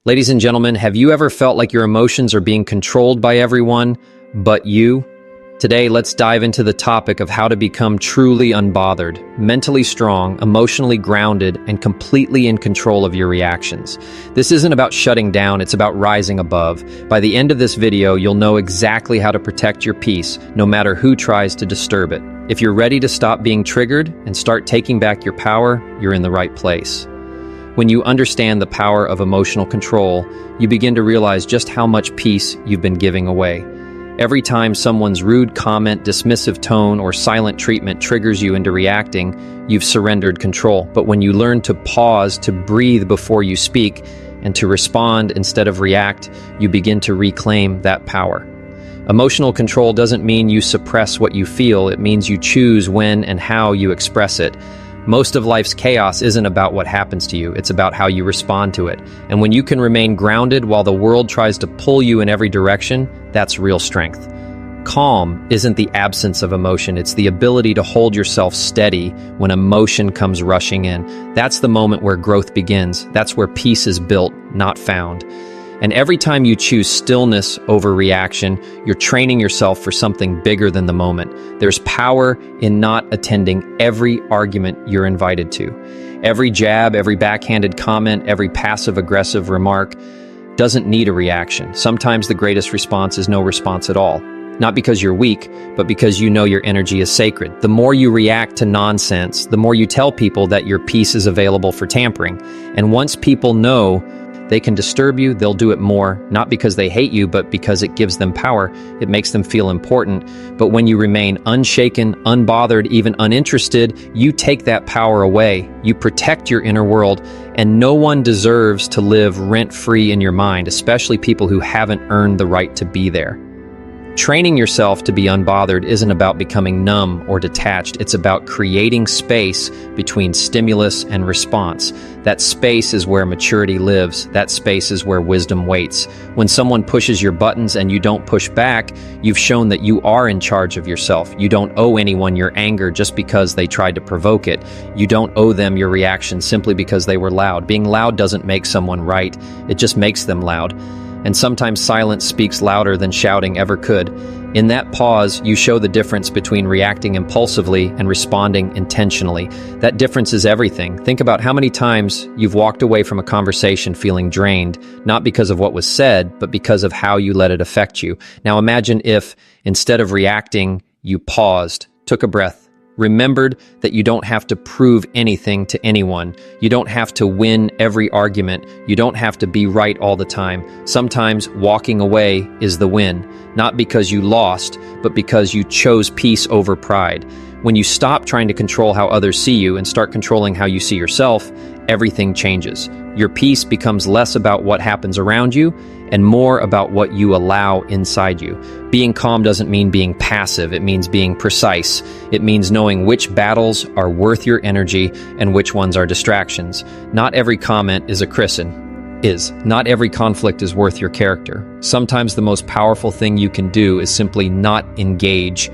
Ladies and gentlemen, have you ever felt like your emotions are being controlled by everyone but you? Today, let's dive into the topic of how to become truly unbothered, mentally strong, emotionally grounded, and completely in control of your reactions. This isn't about shutting down, it's about rising above. By the end of this video, you'll know exactly how to protect your peace, no matter who tries to disturb it. If you're ready to stop being triggered and start taking back your power, you're in the right place. When you understand the power of emotional control, you begin to realize just how much peace you've been giving away. Every time someone's rude comment, dismissive tone, or silent treatment triggers you into reacting, you've surrendered control. But when you learn to pause, to breathe before you speak, and to respond instead of react, you begin to reclaim that power. Emotional control doesn't mean you suppress what you feel, it means you choose when and how you express it. Most of life's chaos isn't about what happens to you, it's about how you respond to it. And when you can remain grounded while the world tries to pull you in every direction, that's real strength. Calm isn't the absence of emotion, it's the ability to hold yourself steady when emotion comes rushing in. That's the moment where growth begins. That's where peace is built, not found. And every time you choose stillness over reaction, you're training yourself for something bigger than the moment. There's power in not attending every argument you're invited to. Every jab, every backhanded comment, every passive-aggressive remark doesn't need a reaction. Sometimes the greatest response is no response at all. Not because you're weak, but because you know your energy is sacred. The more you react to nonsense, the more you tell people that your peace is available for tampering. And once people know they can disturb you, they'll do it more, not because they hate you, but because it gives them power. It makes them feel important. But when you remain unshaken, unbothered, even uninterested, you take that power away. You protect your inner world, and no one deserves to live rent-free in your mind, especially people who haven't earned the right to be there. Training yourself to be unbothered isn't about becoming numb or detached. It's about creating space between stimulus and response. That space is where maturity lives. That space is where wisdom waits. When someone pushes your buttons and you don't push back, you've shown that you are in charge of yourself. You don't owe anyone your anger just because they tried to provoke it. You don't owe them your reaction simply because they were loud. Being loud doesn't make someone right. It just makes them loud. And sometimes silence speaks louder than shouting ever could. In that pause, you show the difference between reacting impulsively and responding intentionally. That difference is everything. Think about how many times you've walked away from a conversation feeling drained, not because of what was said, but because of how you let it affect you. Now imagine if, instead of reacting, you paused, took a breath, remembered that you don't have to prove anything to anyone. You don't have to win every argument. You don't have to be right all the time. Sometimes walking away is the win, not because you lost, but because you chose peace over pride. When you stop trying to control how others see you and start controlling how you see yourself, everything changes. Your peace becomes less about what happens around you and more about what you allow inside you. Being calm doesn't mean being passive, it means being precise. It means knowing which battles are worth your energy and which ones are distractions. Not every comment is a christen. Not every conflict is worth your character. Sometimes the most powerful thing you can do is simply not engage.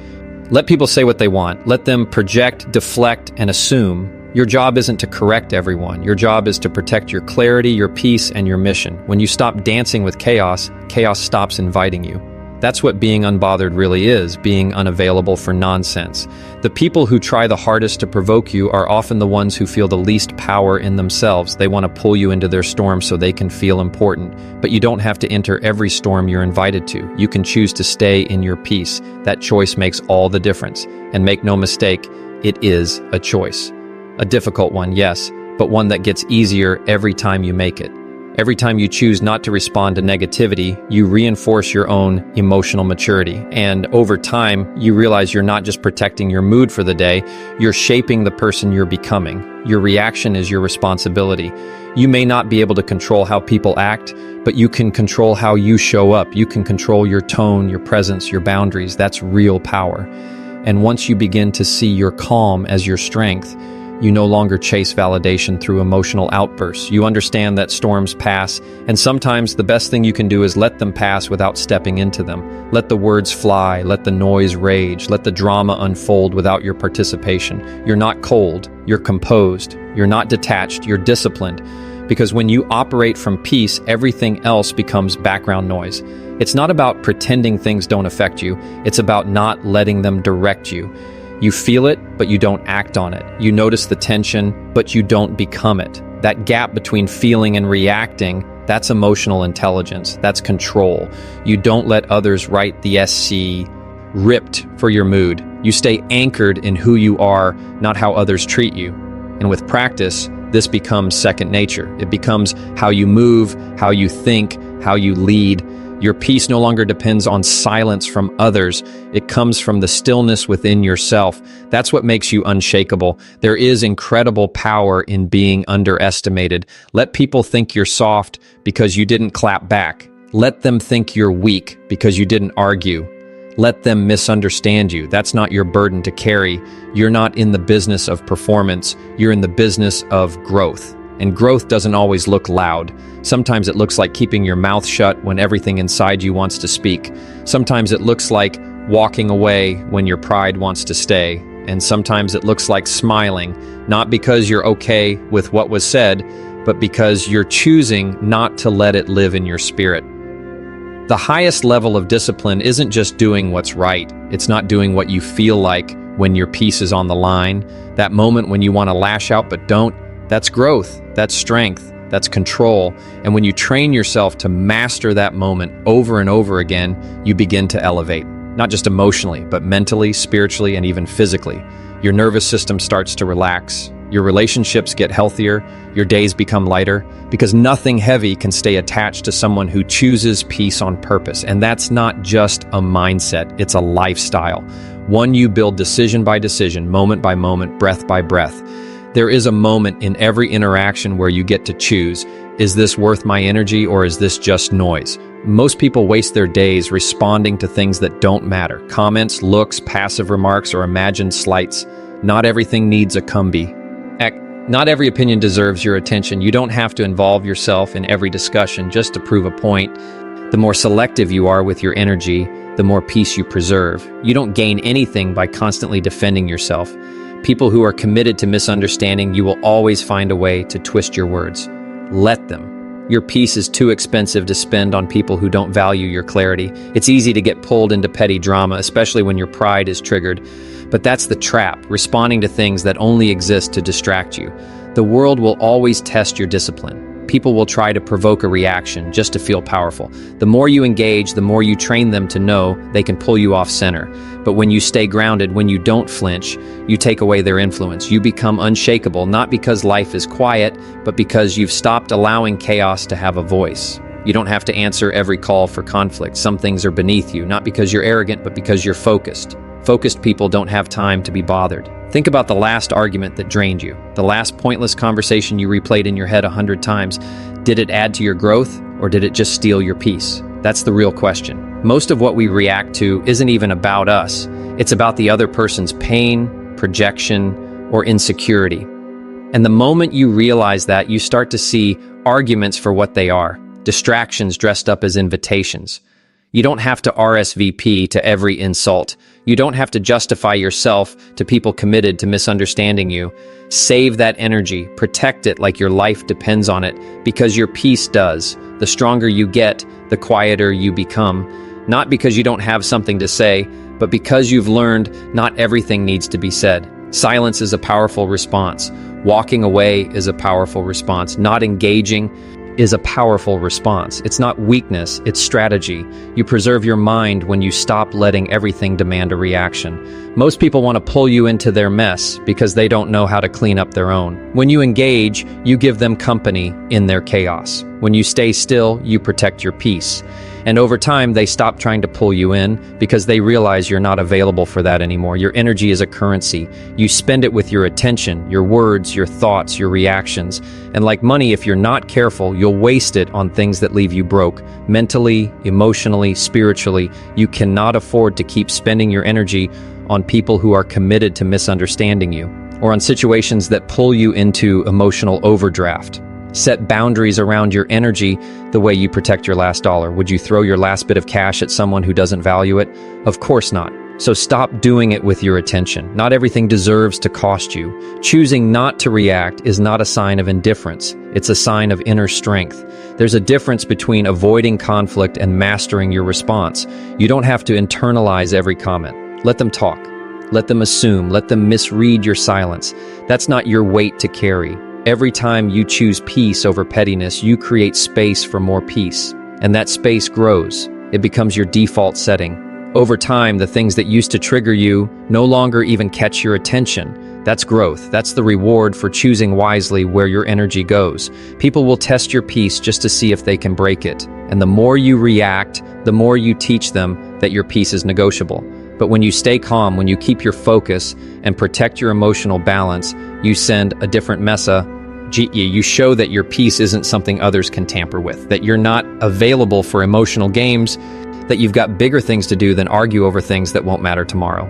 Let people say what they want. Let them project, deflect, and assume. Your job isn't to correct everyone. Your job is to protect your clarity, your peace, and your mission. When you stop dancing with chaos, chaos stops inviting you. That's what being unbothered really is, being unavailable for nonsense. The people who try the hardest to provoke you are often the ones who feel the least power in themselves. They want to pull you into their storm so they can feel important. But you don't have to enter every storm you're invited to. You can choose to stay in your peace. That choice makes all the difference. And make no mistake, it is a choice. A difficult one, yes, but one that gets easier every time you make it. Every time you choose not to respond to negativity, you reinforce your own emotional maturity. And over time, you realize you're not just protecting your mood for the day, you're shaping the person you're becoming. Your reaction is your responsibility. You may not be able to control how people act, but you can control how you show up. You can control your tone, your presence, your boundaries. That's real power. And once you begin to see your calm as your strength, you no longer chase validation through emotional outbursts. You understand that storms pass, and sometimes the best thing you can do is let them pass without stepping into them. Let the words fly, let the noise rage, let the drama unfold without your participation. You're not cold, you're composed. You're not detached, you're disciplined. Because when you operate from peace, everything else becomes background noise. It's not about pretending things don't affect you. It's about not letting them direct you. You feel it, but you don't act on it. You notice the tension, but you don't become it. That gap between feeling and reacting, that's emotional intelligence. That's control. You don't let others write the SC ripped for your mood. You stay anchored in who you are, not how others treat you. And with practice, this becomes second nature. It becomes how you move, how you think, how you lead. Your peace no longer depends on silence from others. It comes from the stillness within yourself. That's what makes you unshakable. There is incredible power in being underestimated. Let people think you're soft because you didn't clap back. Let them think you're weak because you didn't argue. Let them misunderstand you. That's not your burden to carry. You're not in the business of performance. You're in the business of growth. And growth doesn't always look loud. Sometimes it looks like keeping your mouth shut when everything inside you wants to speak. Sometimes it looks like walking away when your pride wants to stay. And sometimes it looks like smiling, not because you're okay with what was said, but because you're choosing not to let it live in your spirit. The highest level of discipline isn't just doing what's right. It's not doing what you feel like when your peace is on the line. That moment when you want to lash out but don't, that's growth, that's strength, that's control. And when you train yourself to master that moment over and over again, you begin to elevate, not just emotionally, but mentally, spiritually, and even physically. Your nervous system starts to relax. Your relationships get healthier. Your days become lighter because nothing heavy can stay attached to someone who chooses peace on purpose. And that's not just a mindset, it's a lifestyle. One you build decision by decision, moment by moment, breath by breath. There is a moment in every interaction where you get to choose, is this worth my energy or is this just noise? Most people waste their days responding to things that don't matter. Comments, looks, passive remarks, or imagined slights. Not everything needs a comeback. Not every opinion deserves your attention. You don't have to involve yourself in every discussion just to prove a point. The more selective you are with your energy, the more peace you preserve. You don't gain anything by constantly defending yourself. People who are committed to misunderstanding, you will always find a way to twist your words. Let them. Your peace is too expensive to spend on people who don't value your clarity. It's easy to get pulled into petty drama, especially when your pride is triggered. But that's the trap, responding to things that only exist to distract you. The world will always test your discipline. People will try to provoke a reaction just to feel powerful. The more you engage, the more you train them to know they can pull you off center. But when you stay grounded, when you don't flinch, you take away their influence. You become unshakable, not because life is quiet, but because you've stopped allowing chaos to have a voice. You don't have to answer every call for conflict. Some things are beneath you, not because you're arrogant, but because you're focused. Focused people don't have time to be bothered. Think about the last argument that drained you, the last pointless conversation you replayed in your head 100 times. Did it add to your growth, or did it just steal your peace? That's the real question. Most of what we react to isn't even about us. It's about the other person's pain, projection, or insecurity. And the moment you realize that, you start to see arguments for what they are, distractions dressed up as invitations. You don't have to RSVP to every insult. You don't have to justify yourself to people committed to misunderstanding you. Save that energy, protect it like your life depends on it, because your peace does. The stronger you get, the quieter you become. Not because you don't have something to say, but because you've learned not everything needs to be said. Silence is a powerful response. Walking away is a powerful response. Not engaging is a powerful response. It's not weakness, it's strategy. You preserve your mind when you stop letting everything demand a reaction. Most people want to pull you into their mess because they don't know how to clean up their own. When you engage, you give them company in their chaos. When you stay still, you protect your peace. And over time, they stop trying to pull you in because they realize you're not available for that anymore. Your energy is a currency. You spend it with your attention, your words, your thoughts, your reactions. And like money, if you're not careful, you'll waste it on things that leave you broke. Mentally, emotionally, spiritually, you cannot afford to keep spending your energy on people who are committed to misunderstanding you, or on situations that pull you into emotional overdraft. Set boundaries around your energy the way you protect your last dollar. Would you throw your last bit of cash at someone who doesn't value it? Of course not. So stop doing it with your attention. Not everything deserves to cost you. Choosing not to react is not a sign of indifference. It's a sign of inner strength. There's a difference between avoiding conflict and mastering your response. You don't have to internalize every comment. Let them talk. Let them assume. Let them misread your silence. That's not your weight to carry. Every time you choose peace over pettiness, you create space for more peace. And that space grows. It becomes your default setting. Over time, the things that used to trigger you no longer even catch your attention. That's growth. That's the reward for choosing wisely where your energy goes. People will test your peace just to see if they can break it. And the more you react, the more you teach them that your peace is negotiable. But when you stay calm, when you keep your focus and protect your emotional balance, you send a different message. You show that your peace isn't something others can tamper with, that you're not available for emotional games, that you've got bigger things to do than argue over things that won't matter tomorrow.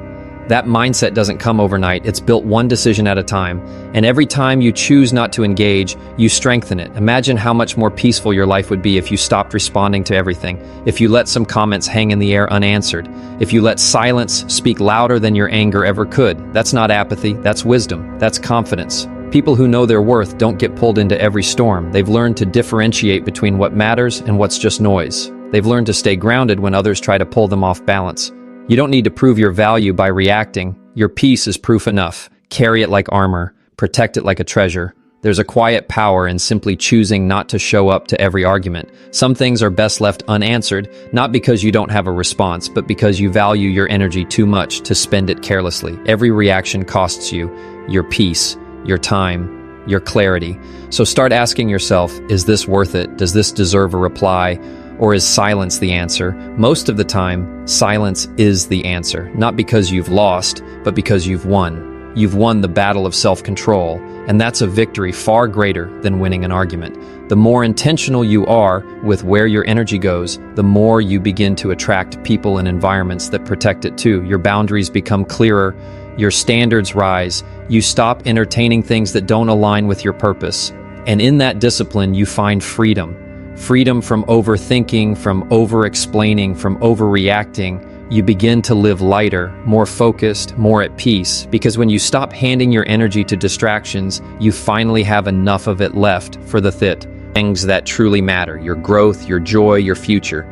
That mindset doesn't come overnight. It's built one decision at a time. And every time you choose not to engage, you strengthen it. Imagine how much more peaceful your life would be if you stopped responding to everything, if you let some comments hang in the air unanswered, if you let silence speak louder than your anger ever could. That's not apathy, that's wisdom, that's confidence. People who know their worth don't get pulled into every storm. They've learned to differentiate between what matters and what's just noise. They've learned to stay grounded when others try to pull them off balance. You don't need to prove your value by reacting. Your peace is proof enough. Carry it like armor. Protect it like a treasure. There's a quiet power in simply choosing not to show up to every argument. Some things are best left unanswered, not because you don't have a response, but because you value your energy too much to spend it carelessly. Every reaction costs you your peace, your time, your clarity. So start asking yourself, is this worth it? Does this deserve a reply? Or is silence the answer? Most of the time, silence is the answer, not because you've lost, but because you've won. You've won the battle of self-control, and that's a victory far greater than winning an argument. The more intentional you are with where your energy goes, the more you begin to attract people and environments that protect it too. Your boundaries become clearer, your standards rise, you stop entertaining things that don't align with your purpose. And in that discipline, you find freedom. Freedom from overthinking, from over-explaining, from overreacting. You begin to live lighter, more focused, more at peace, because when you stop handing your energy to distractions, you finally have enough of it left for the things that truly matter, your growth, your joy, your future.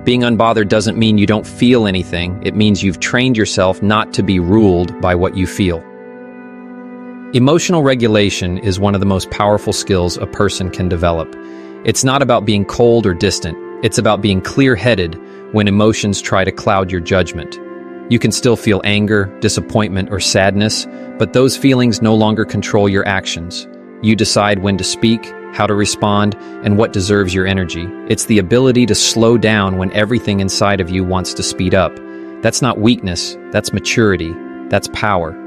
Being unbothered doesn't mean you don't feel anything. It means you've trained yourself not to be ruled by what you feel. Emotional regulation is one of the most powerful skills a person can develop. It's not about being cold or distant. It's about being clear-headed when emotions try to cloud your judgment. You can still feel anger, disappointment, or sadness, but those feelings no longer control your actions. You decide when to speak, how to respond, and what deserves your energy. It's the ability to slow down when everything inside of you wants to speed up. That's not weakness, that's maturity, that's power.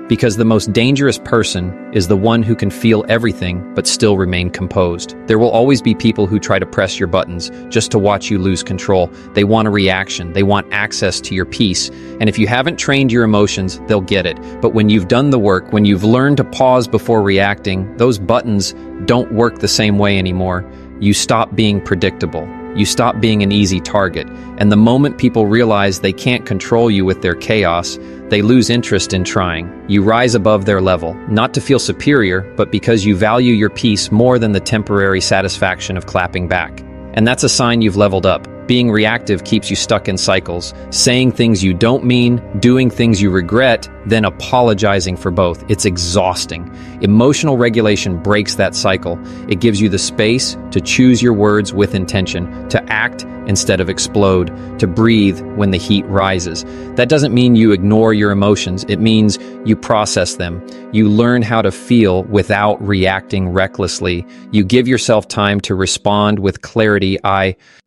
Because the most dangerous person is the one who can feel everything but still remain composed. There will always be people who try to press your buttons just to watch you lose control. They want a reaction. They want access to your peace. And if you haven't trained your emotions, they'll get it. But when you've done the work, when you've learned to pause before reacting, those buttons don't work the same way anymore. You stop being predictable. You stop being an easy target. And the moment people realize they can't control you with their chaos, they lose interest in trying. You rise above their level, not to feel superior, but because you value your peace more than the temporary satisfaction of clapping back. And that's a sign you've leveled up. Being reactive keeps you stuck in cycles, saying things you don't mean, doing things you regret, then apologizing for both. It's exhausting. Emotional regulation breaks that cycle. It gives you the space to choose your words with intention, to act instead of explode, to breathe when the heat rises. That doesn't mean you ignore your emotions. It means you process them. You learn how to feel without reacting recklessly. You give yourself time to respond with clarity,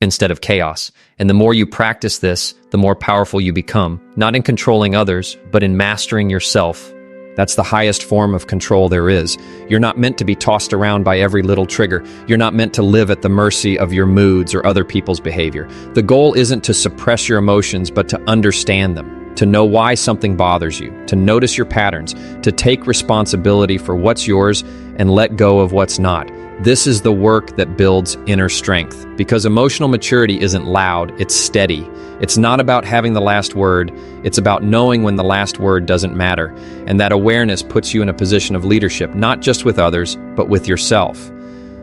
instead of chaos. And the more you practice this, the more powerful you become, not in controlling others, but in mastering yourself. That's the highest form of control there is. You're not meant to be tossed around by every little trigger. You're not meant to live at the mercy of your moods or other people's behavior. The goal isn't to suppress your emotions, but to understand them, to know why something bothers you, to notice your patterns, to take responsibility for what's yours and let go of what's not. This is the work that builds inner strength, because emotional maturity isn't loud, it's steady. It's not about having the last word, it's about knowing when the last word doesn't matter. And that awareness puts you in a position of leadership, not just with others, but with yourself.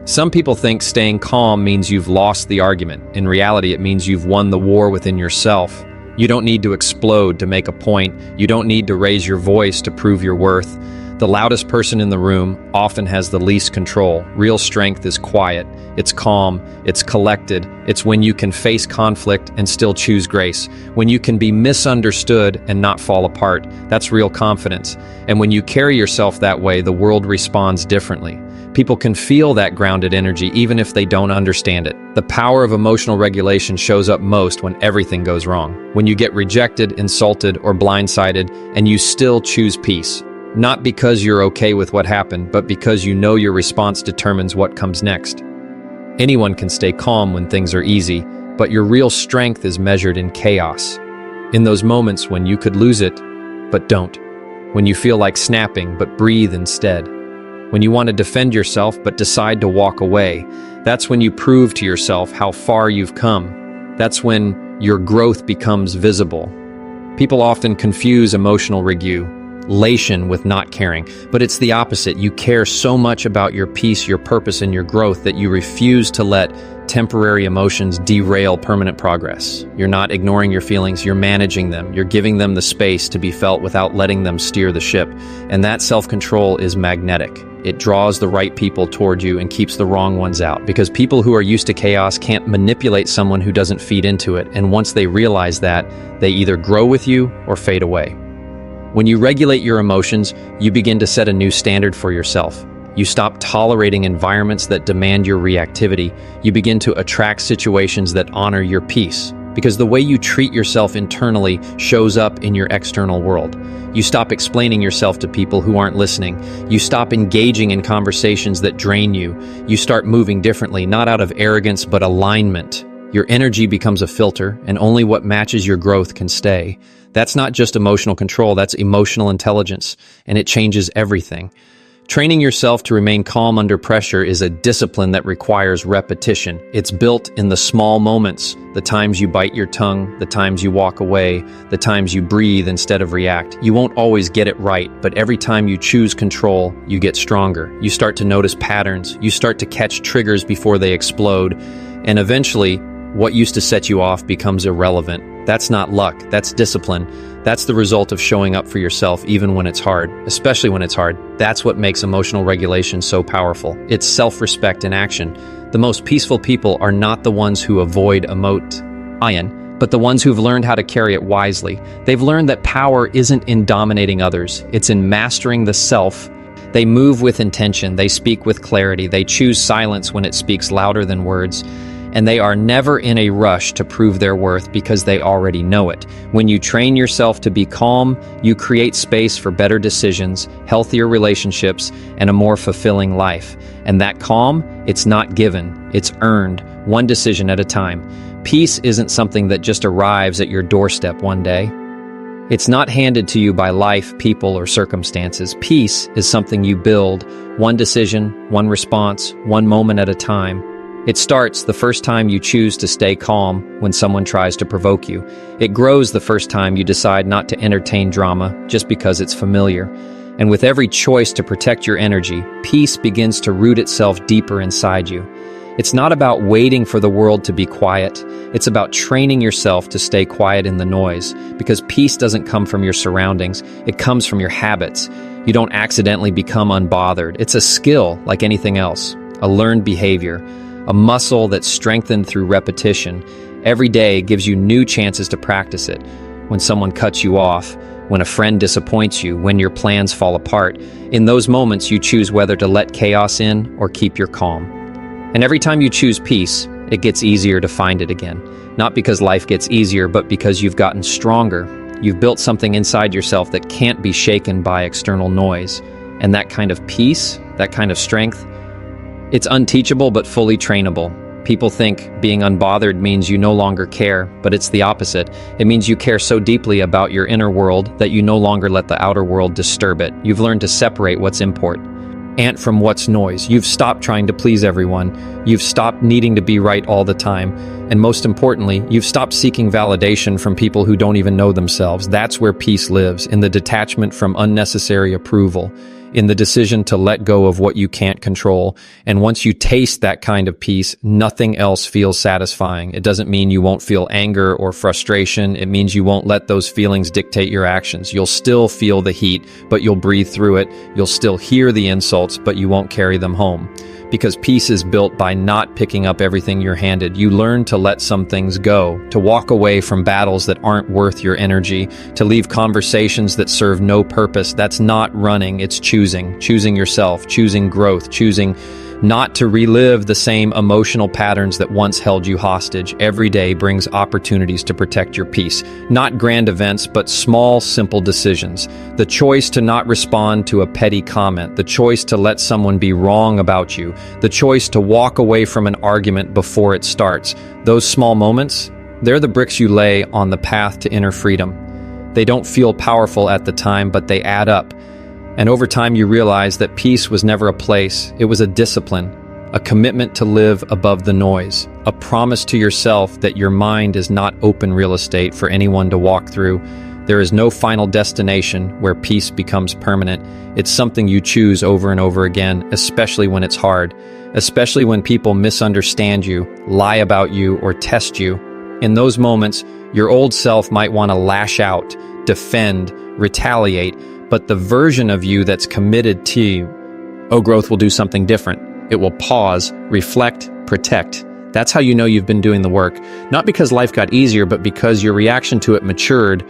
Some people think staying calm means you've lost the argument. In reality, it means you've won the war within yourself. You don't need to explode to make a point. You don't need to raise your voice to prove your worth. The loudest person in the room often has the least control. Real strength is quiet, it's calm, it's collected. It's when you can face conflict and still choose grace. When you can be misunderstood and not fall apart. That's real confidence. And when you carry yourself that way, the world responds differently. People can feel that grounded energy even if they don't understand it. The power of emotional regulation shows up most when everything goes wrong. When you get rejected, insulted, or blindsided, and you still choose peace. Not because you're okay with what happened, but because you know your response determines what comes next. Anyone can stay calm when things are easy, but your real strength is measured in chaos. In those moments when you could lose it, but don't. When you feel like snapping, but breathe instead. When you want to defend yourself, but decide to walk away. That's when you prove to yourself how far you've come. That's when your growth becomes visible. People often confuse emotional regulation with not caring, but it's the opposite. You care so much about your peace, your purpose, and your growth that you refuse to let temporary emotions derail permanent progress. You're not ignoring your feelings, you're managing them. You're giving them the space to be felt without letting them steer the ship. And that self-control is magnetic. It draws the right people toward you and keeps the wrong ones out, because people who are used to chaos can't manipulate someone who doesn't feed into it. And once they realize that, they either grow with you or fade away. When you regulate your emotions, you begin to set a new standard for yourself. You stop tolerating environments that demand your reactivity. You begin to attract situations that honor your peace, because the way you treat yourself internally shows up in your external world. You stop explaining yourself to people who aren't listening. You stop engaging in conversations that drain you. You start moving differently, not out of arrogance, but alignment. Your energy becomes a filter, and only what matches your growth can stay. That's not just emotional control, that's emotional intelligence, and it changes everything. Training yourself to remain calm under pressure is a discipline that requires repetition. It's built in the small moments, the times you bite your tongue, the times you walk away, the times you breathe instead of react. You won't always get it right, but every time you choose control, you get stronger. You start to notice patterns, you start to catch triggers before they explode, and eventually, what used to set you off becomes irrelevant. That's not luck, that's discipline. That's the result of showing up for yourself even when it's hard, especially when it's hard. That's what makes emotional regulation so powerful. It's self-respect in action. The most peaceful people are not the ones who avoid emotion, but the ones who've learned how to carry it wisely. They've learned that power isn't in dominating others, it's in mastering the self. They move with intention, they speak with clarity, they choose silence when it speaks louder than words. And they are never in a rush to prove their worth because they already know it. When you train yourself to be calm, you create space for better decisions, healthier relationships, and a more fulfilling life. And that calm, it's not given, it's earned, one decision at a time. Peace isn't something that just arrives at your doorstep one day. It's not handed to you by life, people, or circumstances. Peace is something you build, one decision, one response, one moment at a time. It starts the first time you choose to stay calm when someone tries to provoke you. It grows the first time you decide not to entertain drama just because it's familiar. And with every choice to protect your energy, peace begins to root itself deeper inside you. It's not about waiting for the world to be quiet. It's about training yourself to stay quiet in the noise, because peace doesn't come from your surroundings. It comes from your habits. You don't accidentally become unbothered. It's a skill like anything else, a learned behavior. A muscle that's strengthened through repetition. Every day gives you new chances to practice it. When someone cuts you off, when a friend disappoints you, when your plans fall apart, in those moments you choose whether to let chaos in or keep your calm. And every time you choose peace, it gets easier to find it again. Not because life gets easier, but because you've gotten stronger. You've built something inside yourself that can't be shaken by external noise. And that kind of peace, that kind of strength, it's unteachable but fully trainable. People think being unbothered means you no longer care, but it's the opposite. It means you care so deeply about your inner world that you no longer let the outer world disturb it. You've learned to separate what's important. ant from what's noise. You've stopped trying to please everyone. You've stopped needing to be right all the time. And most importantly, you've stopped seeking validation from people who don't even know themselves. That's where peace lives, in the detachment from unnecessary approval, in the decision to let go of what you can't control. And once you taste that kind of peace, nothing else feels satisfying. It doesn't mean you won't feel anger or frustration. It means you won't let those feelings dictate your actions. You'll still feel the heat, but you'll breathe through it. You'll still hear the insults, but you won't carry them home. Because peace is built by not picking up everything you're handed. You learn to let some things go, to walk away from battles that aren't worth your energy, to leave conversations that serve no purpose. That's not running, it's choosing. Choosing yourself, choosing growth, choosing not to relive the same emotional patterns that once held you hostage. Every day brings opportunities to protect your peace. Not grand events, but small, simple decisions. The choice to not respond to a petty comment, the choice to let someone be wrong about you, the choice to walk away from an argument before it starts. Those small moments, they're the bricks you lay on the path to inner freedom. They don't feel powerful at the time, but they add up. And over time you realize that peace was never a place, it was a discipline, a commitment to live above the noise, a promise to yourself that your mind is not open real estate for anyone to walk through. There is no final destination where peace becomes permanent. It's something you choose over and over again, especially when it's hard, especially when people misunderstand you, lie about you, or test you. In those moments, your old self might want to lash out, defend, retaliate, but the version of you that's committed to growth will do something different. It will pause, reflect, protect. That's how you know you've been doing the work. Not because life got easier, but because your reaction to it matured,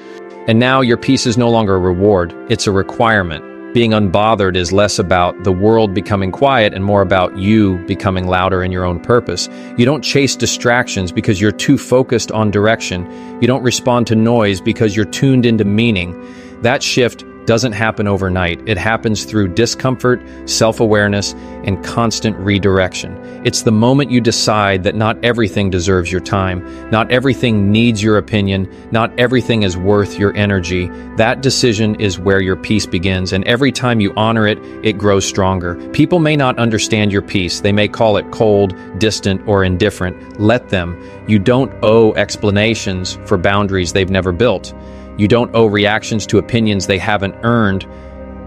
and now your peace is no longer a reward, it's a requirement. Being unbothered is less about the world becoming quiet and more about you becoming louder in your own purpose. You don't chase distractions because you're too focused on direction. You don't respond to noise because you're tuned into meaning. That shift doesn't happen overnight. It happens through discomfort, self-awareness, and constant redirection. It's the moment you decide that not everything deserves your time, not everything needs your opinion, not everything is worth your energy. That decision is where your peace begins, and every time you honor it, it grows stronger. People may not understand your peace. They may call it cold, distant, or indifferent. Let them. You don't owe explanations for boundaries they've never built. You don't owe reactions to opinions they haven't earned.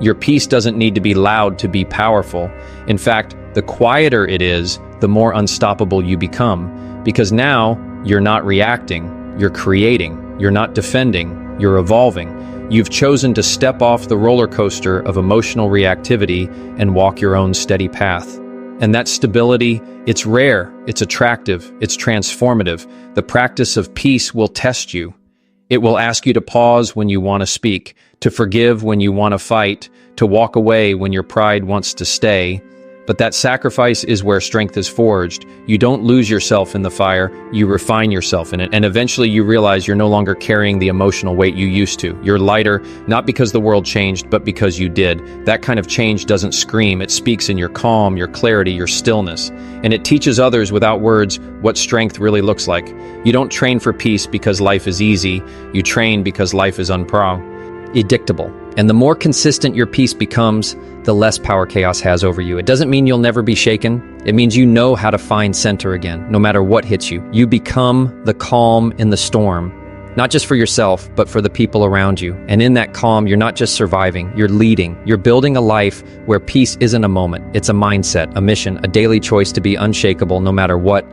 Your peace doesn't need to be loud to be powerful. In fact, the quieter it is, the more unstoppable you become. Because now, you're not reacting, you're creating. You're not defending, you're evolving. You've chosen to step off the roller coaster of emotional reactivity and walk your own steady path. And that stability, it's rare, it's attractive, it's transformative. The practice of peace will test you. It will ask you to pause when you want to speak, to forgive when you want to fight, to walk away when your pride wants to stay. But that sacrifice is where strength is forged. You don't lose yourself in the fire, you refine yourself in it. And eventually you realize you're no longer carrying the emotional weight you used to. You're lighter, not because the world changed, but because you did. That kind of change doesn't scream. It speaks in your calm, your clarity, your stillness. And it teaches others without words what strength really looks like. You don't train for peace because life is easy. You train because life is unpredictable. And the more consistent your peace becomes, the less power chaos has over you. It doesn't mean you'll never be shaken. It means you know how to find center again, no matter what hits you. You become the calm in the storm, not just for yourself, but for the people around you. And in that calm, you're not just surviving, you're leading. You're building a life where peace isn't a moment. It's a mindset, a mission, a daily choice to be unshakable no matter what